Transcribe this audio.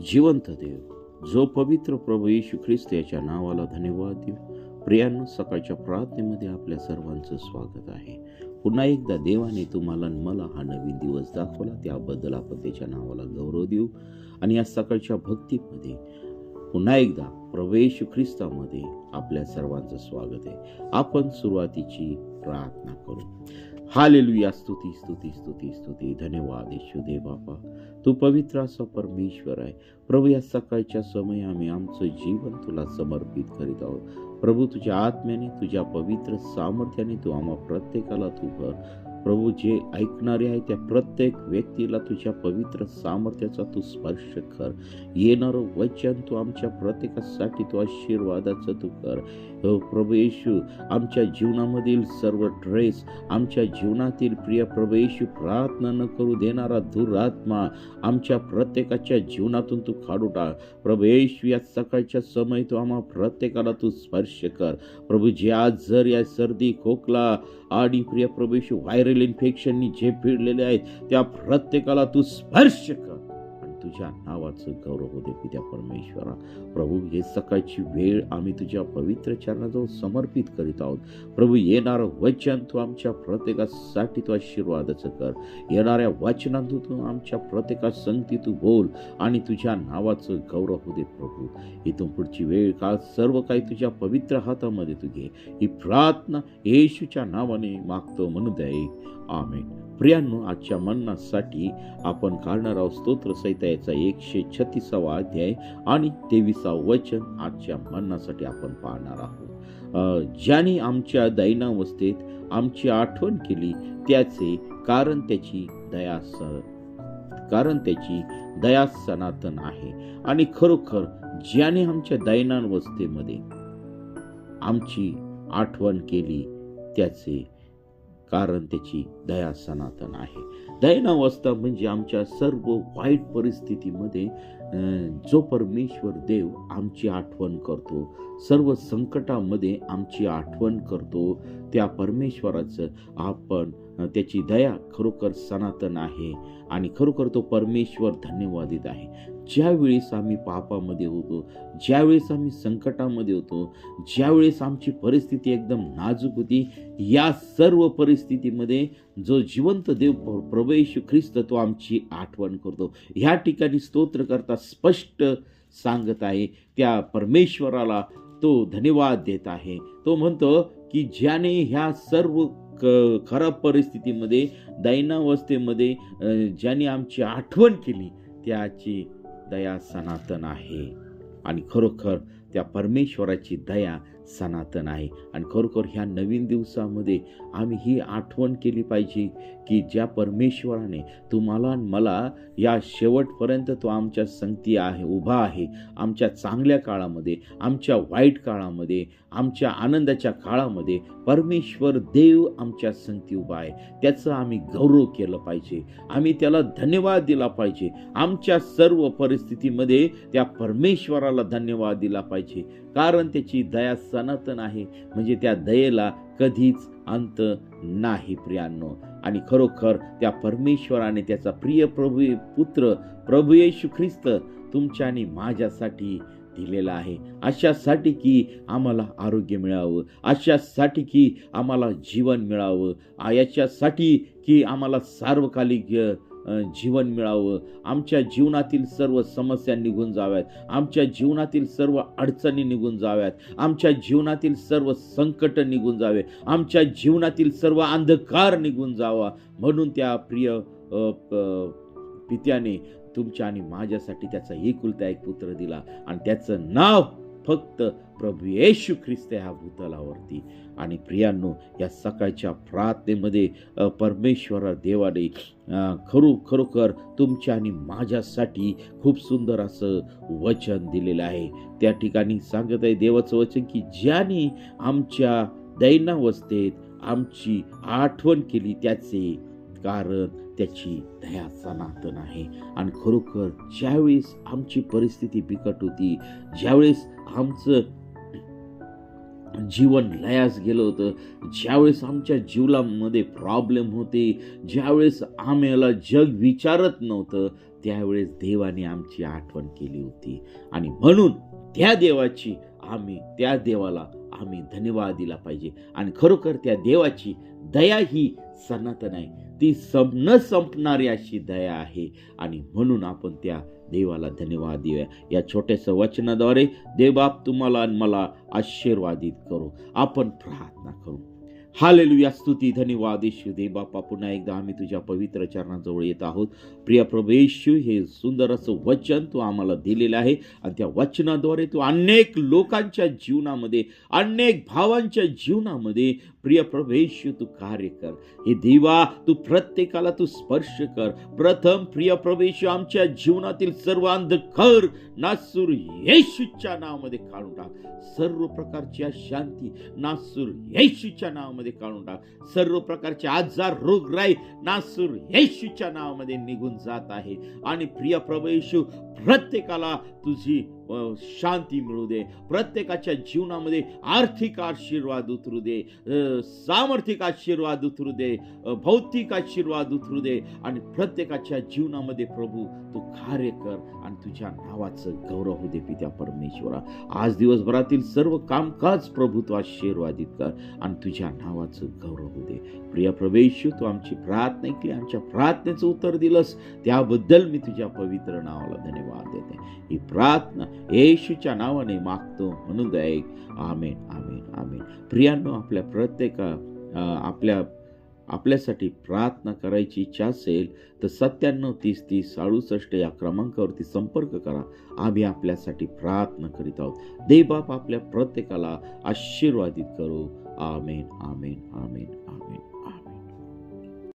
जिवंत देव, जो पवित्र प्रभू येशू ख्रिस्त याच्या नावाला धन्यवाद देऊ. प्रियांनो, सकाळच्या प्रार्थनेमध्ये आपल्या सर्वांचं स्वागत आहे. पुन्हा एकदा देवाने तुम्हाला आणि मला हा नवीन दिवस दाखवला, त्याबद्दल आपण त्याच्या नावाला गौरव देऊ. आणि या सकाळच्या भक्तीमध्ये पुन्हा एकदा प्रभू येशू ख्रिस्तामध्ये आपल्या सर्वांचं स्वागत आहे. आपण सुरुवातीची प्रार्थना करू. हालेलुया. स्तुती स्तुती स्तुती स्तुती. धन्यवाद येशू देव बापा, तू पवित्र असा परमेश्वर आहे. प्रभू, या सकाळच्या समय आम्ही आमचं जीवन तुला समर्पित करीत आहोत. प्रभू, तुझ्या आत्म्याने, तुझ्या पवित्र सामर्थ्याने तू आम्हा प्रत्येकाला तू कर. प्रभू, जे ऐकणारे आहे त्या प्रत्येक व्यक्तीला तुझ्या पवित्र सामर्थ्याचा तू स्पर्श कर. येणारं वचन तू आमच्या प्रत्येकासाठी तू आशीर्वादाचं तू कर. प्रभू येशू, आमच्या जीवनामधील सर्व ट्रेस, आमच्या जीवनातील प्रिय प्रभू येशू, प्रार्थना न करू देणारा दुरात्मा आमच्या प्रत्येकाच्या जीवनातून तू काढू टाक. प्रभू येशू, या सकाळच्या समय तू आम्हा प्रत्येकाला तू स्पर्श कर. प्रभू, जे आज जर या सर्दी, खोकला आणि प्रिय प्रभू येशू व्हायरल इन्फेक्शननी जे पिडलेले आहेत त्या प्रत्येकाला तू स्पर्श कर आणि तुझ्या नावाचं गौरव होऊ दे पित्या परमेश्वरा. प्रभू, हे सकाळची वेळ आम्ही तुझ्या पवित्र चरणाजवळ समर्पित करीत आहोत. प्रभू, येणारं वचन तू आमच्या प्रत्येकासाठी तू आशीर्वादाचं कर. येणाऱ्या वचनातून तू आमच्या प्रत्येकास संगती तू बोल आणि तुझ्या नावाचं गौरव होऊ दे. प्रभू, इथून पुढची वेळ काळ सर्व काही तुझ्या पवित्र हातामध्ये तू घे. ही प्रार्थना येशूच्या नावाने मागतो म्हणून दे. आमेन. प्रियांनो, आजच्या मन्नासाठी आपण काढणार आहोत स्तोत्र संहिता 136 अध्याय आणि 23 वचन. आजच्या मन्नासाठी आपण पाहणार आहोत. ज्याने आमच्या दैनावस्थेत आमची आठवण केली त्याचे, कारण त्याची दया सनातन आहे. आणि खरोखर ज्याने आमच्या दैनावस्थेमध्ये आमची आठवण केली त्याचे, कारण त्याची दया सनातन आहे. दैनावस्था म्हणजे आमच्या सर्व वाईट परिस्थितीमध्ये जो परमेश्वर देव आमची आठवण करतो, सर्व संकटामध्ये आमची आठवण करतो, त्या परमेश्वराचं आपण त्याची दया खरोखर सनातन आहे आणि खरोखर तो परमेश्वर धन्यवादित आहे. ज्यावेळेस आम्ही पापामध्ये होतो, ज्यावेळेस आम्ही संकटामध्ये होतो, ज्यावेळेस आमची परिस्थिती एकदम नाजूक होती, या सर्व परिस्थितीमध्ये जो जिवंत देव प्रभू येशू ख्रिस्त तो आमची आठवण करतो. ह्या ठिकाणी स्तोत्र करता स्पष्ट सांगत आहे, त्या परमेश्वराला तो धन्यवाद देत आहे. तो म्हणतो की ज्याने ह्या सर्व खराब परिस्थितीमध्ये, दैनावस्थेमध्ये ज्याने आमची आठवण केली त्याची दया सनातन आहे. आणि खरोखर त्या परमेश्वराची दया सनातन आहे. आणि खरोखर ह्या नवीन दिवसामध्ये आम्ही ही आठवण केली पाहिजे की ज्या परमेश्वराने तुम्हाला मला या शेवटपर्यंत तो आमच्या संगती आहे, उभा आहे. आमच्या चांगल्या काळामध्ये, आमच्या वाईट काळामध्ये, आमच्या आनंदाच्या काळामध्ये परमेश्वर देव आमच्या संगती उभा आहे. त्याचं आम्ही गौरव केलं पाहिजे, आम्ही त्याला धन्यवाद दिला पाहिजे. आमच्या सर्व परिस्थितीमध्ये त्या परमेश्वराला धन्यवाद दिला पाहिजे, कारण त्याची दया सनातन आहे. म्हणजे त्या दयेला कधीच अंत नाही प्रियांनो. आणि खरोखर त्या परमेश्वराने त्याचा प्रिय पुत्र प्रभू येशू ख्रिस्त तुमच्या आणि माझ्यासाठी दिलेला आहे. अशासाठी की आम्हाला आरोग्य मिळावं, अशासाठी की आम्हाला जीवन मिळावं, याच्यासाठी की आम्हाला सार्वकालिक जीवन मिळावं, आमच्या जीवनातील सर्व समस्या निघून जाव्यात, आमच्या जीवनातील सर्व अडचणी निघून जाव्यात, आमच्या जीवनातील सर्व संकट निघून जावे, आमच्या जीवनातील सर्व अंधकार निघून जावा. म्हणून त्या प्रिय पित्याने तुमच्या आणि माझ्यासाठी त्याचा एकुलता एक पुत्र दिला आणि त्याचं नाव फक्त प्रभू येशू ख्रिस्त ह्या भूतलावरती. आणि प्रियांनो, या सकाळच्या प्रार्थनेमध्ये परमेश्वर देवाने खरोखर तुमच्या आणि माझ्यासाठी खूप सुंदर असं वचन दिलेलं आहे. त्या ठिकाणी सांगत आहे देवाचं वचन की ज्याने आमच्या दैनावस्थेत आमची आठवण केली त्याचे, कारण त्याची दया सनातन आहे. आणि खरोखर ज्यावेळेस आमची परिस्थिती बिकट होती, ज्यावेळेस आमचं जीवन लयास गेलं होतं, ज्यावेळेस आमच्या जीवनामध्ये प्रॉब्लेम होते, ज्यावेळेस आम्हाला जग विचारत नव्हतं, त्यावेळेस देवाने आमची आठवण केली होती. आणि म्हणून त्या देवाला आम्ही धन्यवाद दिला पाहिजे. आणि खरोखर त्या देवाची दया ही सनातन आहे, ती न संपणारी अशी दया आहे. आणि म्हणून आपण त्या देवाला धन्यवाद देऊया. या छोट्याशा वचनाद्वारे देवबाप तुम्हाला आणि मला आशीर्वादित करू. आपण प्रार्थना करू. हालेलुया, स्तुती, धन्यवाद येशू. देवबापा, पुन्हा एकदा आम्ही तुझ्या पवित्र चरणाजवळ येत आहोत. प्रिय प्रभू येशू, हे सुंदर असं वचन तू आम्हाला दिलेलं आहे आणि त्या वचनाद्वारे तू अनेक लोकांच्या जीवनामध्ये, अनेक भावांच्या जीवनामध्ये प्रिय प्रभू येशू तू कार्य कर. हे देवा, तू प्रत्येकाला तू स्पर्श कर. प्रथम प्रिय प्रभू येशू, आमच्या जीवनातील सर्व अंधकार नासूर येशूच्या नावामध्ये काढून टाक. सर्व प्रकारची अशांती नासूर येशूच्या नावामध्ये काढून टाक. सर्व प्रकारचे आजार, रोगराई नासूर येशूच्या नावामध्ये निघून जात आहे. आणि प्रिय प्रभू येशू, प्रत्येकाला तुझी शांती मिळू दे. प्रत्येकाच्या जीवनामध्ये आर्थिक आशीर्वाद उतरू दे, सामर्थिक आशीर्वाद उतरू दे, भौतिक आशीर्वाद उतरू दे. आणि प्रत्येकाच्या जीवनामध्ये प्रभू तू कार्य कर आणि तुझ्या नावाचं गौरव होऊ दे. पित्या परमेश्वरा, आज दिवसभरातील सर्व कामकाज प्रभू तू आशीर्वादित कर आणि तुझ्या नावाचं गौरव होऊ दे. प्रिय प्रभू येशू, तू आमची प्रार्थना ऐकली, आमच्या प्रार्थनेचं उत्तर दिलंस, त्याबद्दल मी तुझ्या पवित्र नावाला धन्यवाद देते. ही प्रार्थना येशूच्या नावाने मागतो म्हणून ऐक. आमेन, आमेन, आमेन. प्रियांनो, आपल्यासाठी प्रार्थना करायची इच्छा असेल तर 97303068 या क्रमांकावरती संपर्क करा. आम्ही आपल्यासाठी प्रार्थना करीत आहोत. देवबाप आपल्या प्रत्येकाला आशीर्वादित करो. आमेन, आमेन, आमेन, आमेन.